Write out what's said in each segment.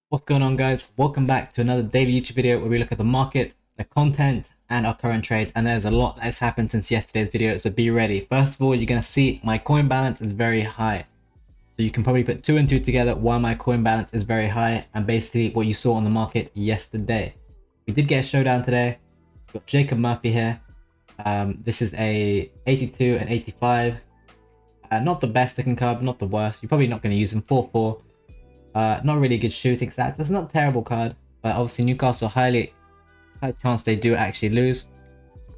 What's going on, guys? Welcome back to another daily YouTube video where we look at the market, the content, and our current trades. And there's a lot that's happened since yesterday's video, so be ready. First of all, you're going to see my coin balance is very high. So you can probably put two and two together why my coin balance is very high and basically what you saw on the market yesterday. We did get a showdown today. We've got Jacob Murphy here. This is a 82 and 85. Not the best looking card, not the worst. You're probably not going to use him 4-4. Not really good shooting stats. It's not a terrible card, but obviously Newcastle high chance they do actually lose.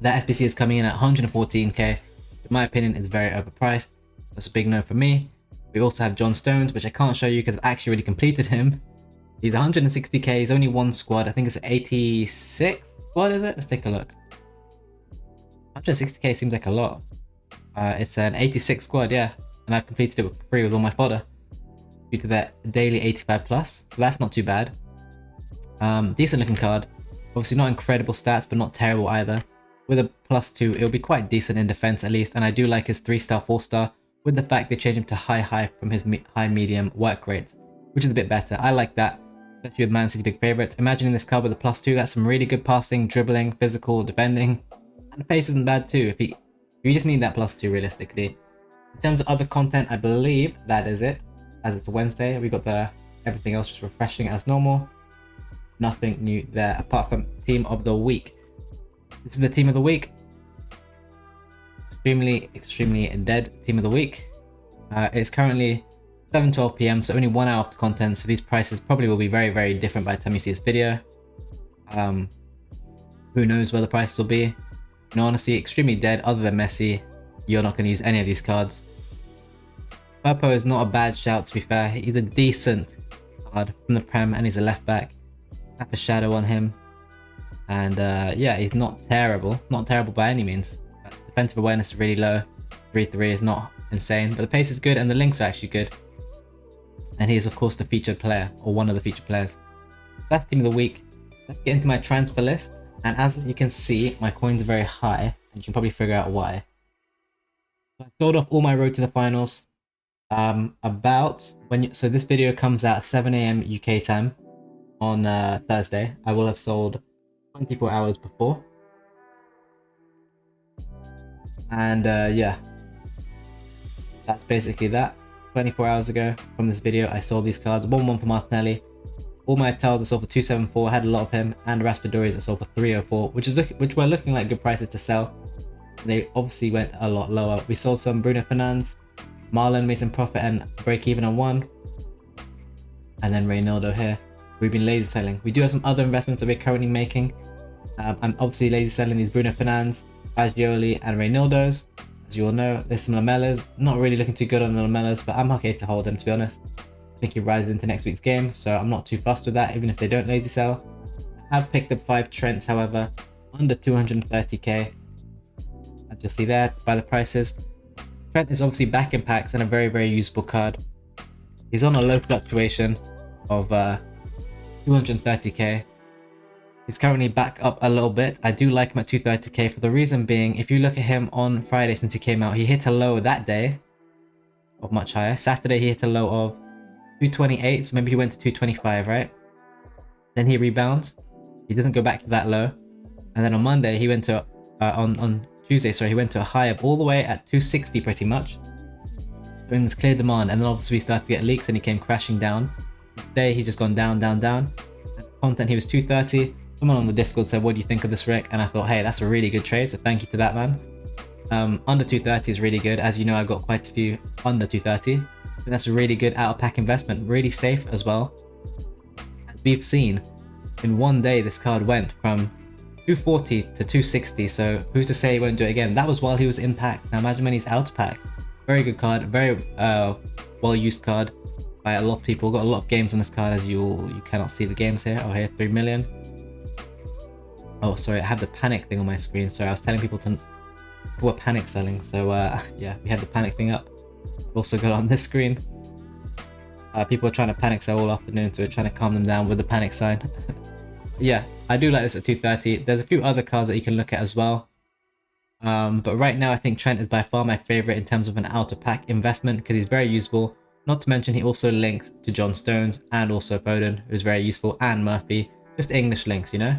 That SBC is coming in at 114k. In my opinion, it's very overpriced. That's a big no for me. We also have John Stones, which I can't show you because I've actually already completed him. He's 160k. He's only one squad. I think it's 86 squad, is it? Let's take a look. 160k seems like a lot. It's an 86 squad, yeah. And I've completed it for free with all my fodder due to that daily 85 plus. So that's not too bad. Decent looking card. Obviously not incredible stats, but not terrible either. With a +2, it'll be quite decent in defense at least. And I do like his 3-star, 4-star with the fact they changed him to high from his high medium work rate, which is a bit better. I like that, especially with Man City big favorites. Imagining this card with a +2, that's some really good passing, dribbling, physical, defending. And the pace isn't bad too. If you just need that +2 realistically. In terms of other content, I believe that is it. As it's Wednesday, we got everything else just refreshing as normal. Nothing new there apart from team of the week. This is the team of the week. Extremely dead team of the week. It's currently 7:12 p.m. so only 1 hour after content, so these prices probably will be very different by the time you see this video. Who knows where the prices will be. No, honestly, extremely dead. Other than Messi, you're not going to use any of these cards. Purpo is not a bad shout, to be fair. He's a decent card from the Prem and he's a left back. Have a shadow on him. And yeah, he's not terrible. Not terrible by any means. Defensive awareness is really low. 3-3 is not insane, but the pace is good and the links are actually good. And he is of course the featured player, or one of the featured players. That's team of the week. Let's get into my transfer list. And as you can see, my coins are very high, and you can probably figure out why. So I sold off all my road to the finals. So this video comes out 7 AM UK time on Thursday. I will have sold 24 hours before. And yeah, that's basically that. 24 hours ago from this video, I sold these cards. 1-1 for Martinelli. All my Tels I sold for 274. I had a lot of him, and Raspadori's I sold for 304, which were looking like good prices to sell. They obviously went a lot lower. We sold some Bruno Fernandes. Marlon made some profit and break even on one. And then Reynaldo here. We've been lazy selling. We do have some other investments that we're currently making. I'm obviously lazy selling these Bruno Fernandes, Fagioli, and Reynaldos. As you all know, there's some Lamellas. Not really looking too good on the Lamellas, but I'm okay to hold them, to be honest. I think he rises into next week's game, so I'm not too fussed with that, even if they don't lazy sell. I have picked up 5 Trents, however, under 230k. As you'll see there, by the prices. Trent is obviously back in packs and a very usable card. He's on a low fluctuation of 230k. He's currently back up a little bit. I do like him at 230k for the reason being, if you look at him on Friday since he came out, he hit a low that day of much higher. Saturday he hit a low of 228, so maybe he went to 225, right? Then he rebounds. He doesn't go back to that low. And then on Monday he went to on Tuesday, sorry, he went to a high of all the way at 260 pretty much. During this clear demand, and then obviously we started to get leaks and he came crashing down. Today he's just gone down. And content, he was 230. Someone on the Discord said, what do you think of this, Rick? And I thought, hey, that's a really good trade, so thank you to that man. Under 230 is really good. As you know, I've got quite a few under 230. I think that's a really good out-of-pack investment, really safe as well. As we've seen, in one day this card went from 240 to 260, so who's to say he won't do it again? That was while he was in packs. Now imagine when he's out of packs. Very good card, very well used card by a lot of people. Got a lot of games on this card, as you cannot see the games here. Oh, here 3 million. Oh, sorry, I have the panic thing on my screen. Sorry, I was telling people were panic selling. So yeah, we had the panic thing up. I've also got on this screen. People are trying to panic sell all afternoon, so we're trying to calm them down with the panic sign. Yeah, I do like this at 230. There's a few other cards that you can look at as well. But right now I think Trent is by far my favorite in terms of an out of pack investment because he's very usable. Not to mention he also links to John Stones and also Foden, who's very useful, and Murphy. Just English links, you know?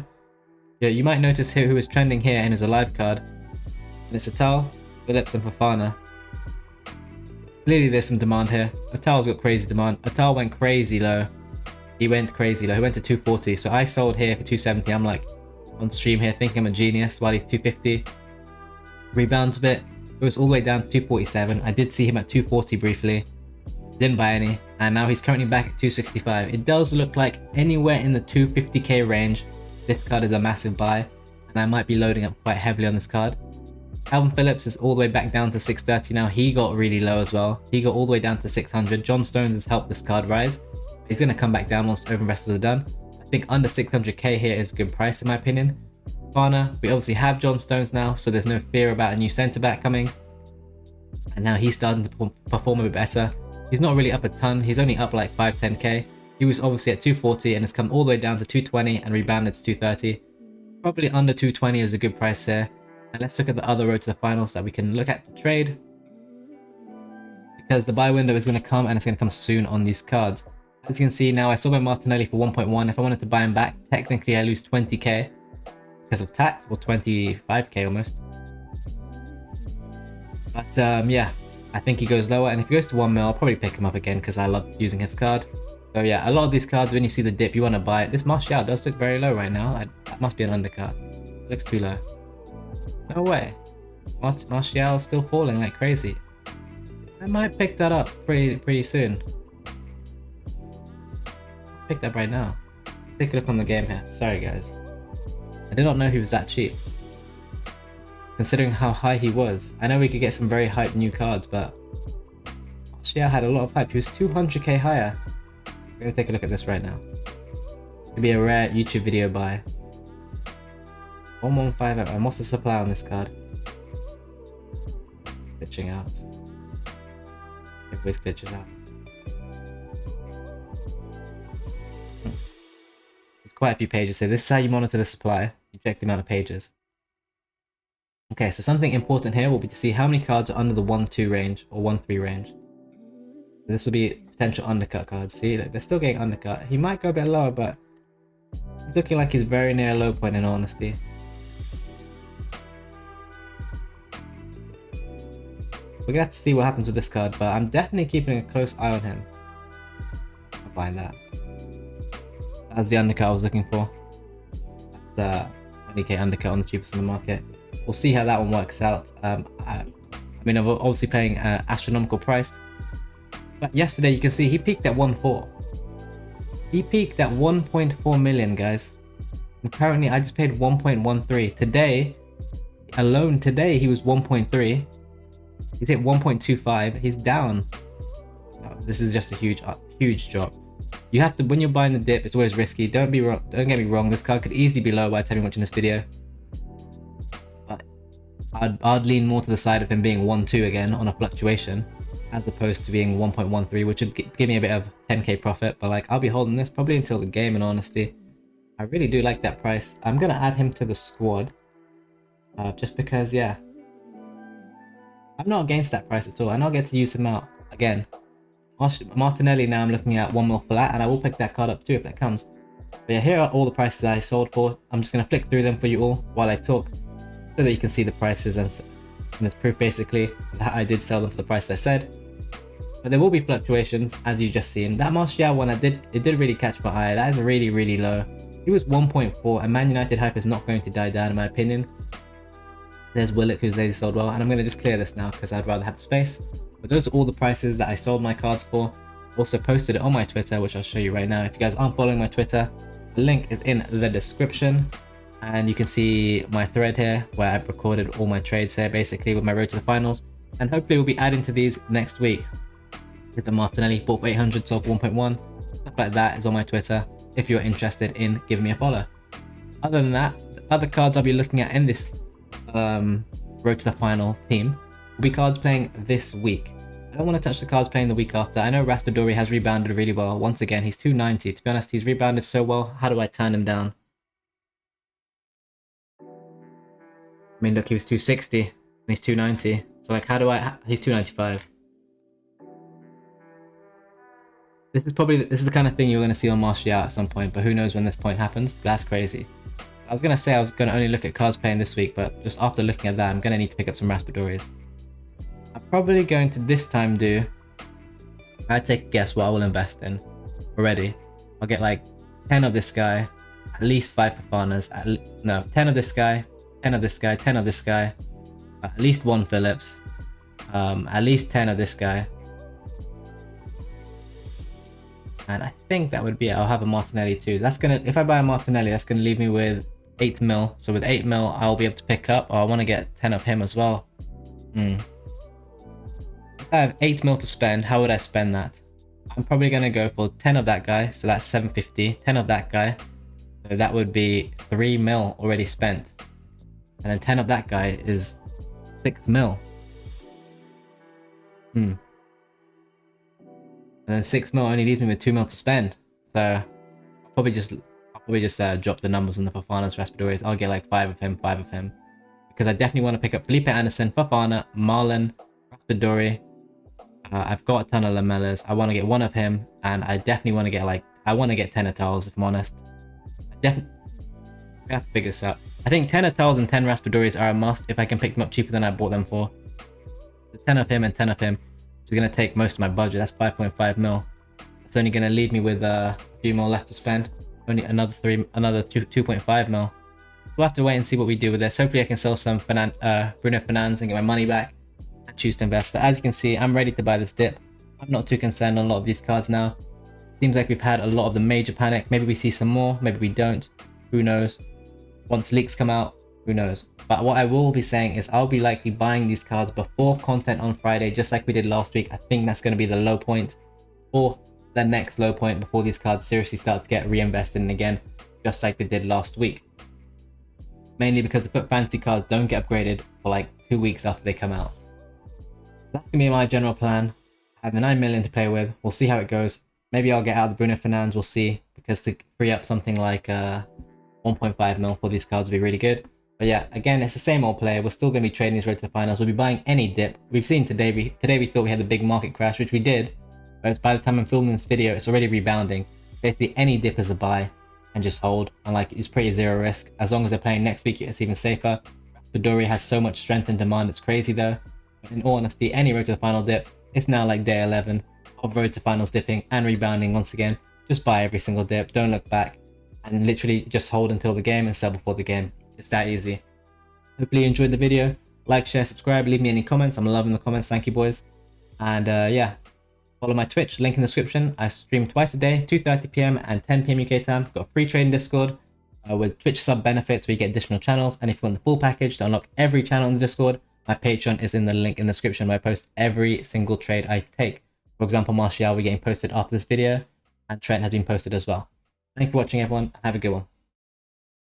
Yeah, you might notice here who is trending here in his alive card. And it's Atal, Phillips and Fofana. Clearly there's some demand here. Atal's got crazy demand. Atal went crazy low. He went crazy low. He went to 240. So I sold here for 270. I'm like on stream here thinking I'm a genius while he's 250. Rebounds a bit. It was all the way down to 247. I did see him at 240 briefly. Didn't buy any. And now he's currently back at 265. It does look like anywhere in the 250k range, this card is a massive buy. And I might be loading up quite heavily on this card. Calvin Phillips is all the way back down to 630 now. He got really low as well. He got all the way down to 600. John Stones has helped this card rise. He's going to come back down once overinvestors are done. I think under 600k here is a good price in my opinion. Fofana, we obviously have John Stones now, so there's no fear about a new centre back coming. And now he's starting to perform a bit better. He's not really up a ton. He's only up like 5-10k. He was obviously at 240 and has come all the way down to 220 and rebounded to 230. Probably under 220 is a good price here. And let's look at the other road to the finals that we can look at to trade. Because the buy window is going to come and it's going to come soon on these cards. As you can see now, I sold my Martinelli for 1.1. If I wanted to buy him back, technically I lose 20k because of tax, or 25k almost. But yeah, I think he goes lower. And if he goes to 1 mil, I'll probably pick him up again because I love using his card. So yeah, a lot of these cards, when you see the dip, you want to buy it. This Martial does look very low right now. That must be an undercut. It looks too low. No way. Martial is still falling like crazy. I might pick that up pretty soon. Pick that right now. Let's take a look on the game here. Sorry guys. I did not know he was that cheap. Considering how high he was. I know we could get some very hyped new cards, but Martial had a lot of hype. He was 200k higher. We're gonna take a look at this right now. It's gonna be a rare YouTube video buy. 115, and what's the supply on this card? Glitching out. It always glitches out. There's quite a few pages here. This is how you monitor the supply. You check the amount of pages. Okay, so something important here will be to see how many cards are under the 1-2 range or 1-3 range. This will be potential undercut cards. See, look, they're still getting undercut. He might go a bit lower, but it's looking like he's very near a low point in all honesty. We're gonna have to see what happens with this card, but I'm definitely keeping a close eye on him. I'll find that. That's the undercut I was looking for. That's 20k undercut on the cheapest on the market. We'll see how that one works out. I mean, I'm obviously paying an astronomical price. But yesterday, you can see he peaked at 1.4. He peaked at 1.4 million, guys. And currently, I just paid 1.13. Today, alone today, he was 1.3. He's hit 1.25. He's down. Oh, this is just a huge drop. You have to, when you're buying the dip, it's always risky. Don't get me wrong. This card could easily be low by the time you're watching this video. But I'd lean more to the side of him being 1.2 again on a fluctuation, as opposed to being 1.13, which would give me a bit of 10k profit. But like, I'll be holding this probably until the game, in honesty. I really do like that price. I'm gonna add him to the squad, just because, yeah. I'm not against that price at all, and I'll get to use him out again. Martinelli now I'm looking at 1 mil flat, and I will pick that card up too if that comes. But yeah, here are all the prices I sold for. I'm just gonna flick through them for you all while I talk, so that you can see the prices, and there's proof basically that I did sell them for the price I said. But there will be fluctuations, as you just seen. That Martial one, it did really catch my eye. That is really low. He was 1.4, and Man United hype is not going to die down in my opinion. There's Willock, who's lately sold well, and I'm going to just clear this now because I'd rather have the space. But those are all the prices that I sold my cards for. Also posted it on my Twitter, which I'll show you right now. If you guys aren't following my Twitter, the link is in the description. And you can see my thread here where I've recorded all my trades here basically with my road to the finals. And hopefully we'll be adding to these next week. Here's a Martinelli, bought for 800, sold for 1.1. Stuff like that is on my Twitter if you're interested in giving me a follow. Other than that, the other cards I'll be looking at in this road to the final team will be cards playing this week. I don't want to touch the cards playing the week after. I know Raspadori has rebounded really well. Once again, he's 290. To be honest, he's rebounded so well. How do I turn him down? I mean, look, he was 260 and he's 290. So like, how do I... He's 295. This is the kind of thing you're going to see on Martial at some point, but who knows when this point happens. That's crazy. I was going to say I was going to only look at cards playing this week, but just after looking at that, I'm going to need to pick up some Raspadoris. I'm probably going to this time do... I'd take a guess what I will invest in already. I'll get like 10 of this guy, at least 5 Fofanas, no, 10 of this guy, 10 of this guy, 10 of this guy, at least 1 Phillips, at least 10 of this guy. And I think that would be it. I'll have a Martinelli too. That's gonna, if I buy a Martinelli, that's gonna leave me with 8 mil. So with 8 mil, I'll be able to pick up, I want to get 10 of him as well. If I have 8 mil to spend, how would I spend that? I'm probably gonna go for 10 of that guy, so that's 750, 10 of that guy. So that would be 3 mil already spent. And then 10 of that guy is 6 mil. And then 6 mil only leaves me with 2 mil to spend. So I'll probably just drop the numbers on the Fofanas, Raspadoris. I'll get like 5 of him, 5 of him. Because I definitely want to pick up Felipe Anderson, Fofana, Marlon, Raspadori. I've got a ton of Lamellas. I want to get 1 of him. And I definitely want to get like, I want to get 10 Atals if I'm honest. I have to figure this out. I think 10 Atals and 10 Raspadoris are a must if I can pick them up cheaper than I bought them for. So 10 of him and 10 of him. Which is going to take most of my budget. That's 5.5 mil. It's only going to leave me with a few more left to spend. Only another 2.5 mil. We'll have to wait and see what we do with this. Hopefully I can sell some Bruno Fernandes and get my money back and choose to invest. But as you can see, I'm ready to buy this dip. I'm not too concerned on a lot of these cards now. Seems like we've had a lot of the major panic. Maybe we see some more, maybe we don't. Who knows? Once leaks come out, who knows? But what I will be saying is I'll be likely buying these cards before content on Friday, just like we did last week. I think that's going to be the low point, or the next low point before these cards seriously start to get reinvested in again, just like they did last week. Mainly because the FUT Fantasy cards don't get upgraded for like 2 weeks after they come out. That's going to be my general plan. I have the 9 million to play with. We'll see how it goes. Maybe I'll get out the Bruno Fernandes, we'll see, because to free up something like 1.5 mil for these cards would be really good. But yeah, again, it's the same old player. We're still going to be trading these road to the finals. We'll be buying any dip. We've seen today we thought we had the big market crash, which we did. Whereas by the time I'm filming this video, it's already rebounding. Basically, any dip is a buy and just hold. And like, it's pretty zero risk. As long as they're playing next week, it's even safer. Raspadori has so much strength and demand, it's crazy though. But in all honesty, any road to the final dip, it's now like day 11 of road to finals dipping and rebounding once again. Just buy every single dip, don't look back, and literally just hold until the game and sell before the game. It's that easy. Hopefully you enjoyed the video. Like, share, subscribe, leave me any comments. I'm loving the comments. Thank you, boys. And yeah, follow my Twitch, link in the description. I stream twice a day, 2:30 PM and 10 PM UK time. Got a free trading Discord with Twitch sub benefits where you get additional channels. And if you want the full package to unlock every channel in the Discord, my Patreon is in the link in the description where I post every single trade I take. For example, Martial will be getting posted after this video, and Trent has been posted as well. Thank you for watching, everyone. Have a good one.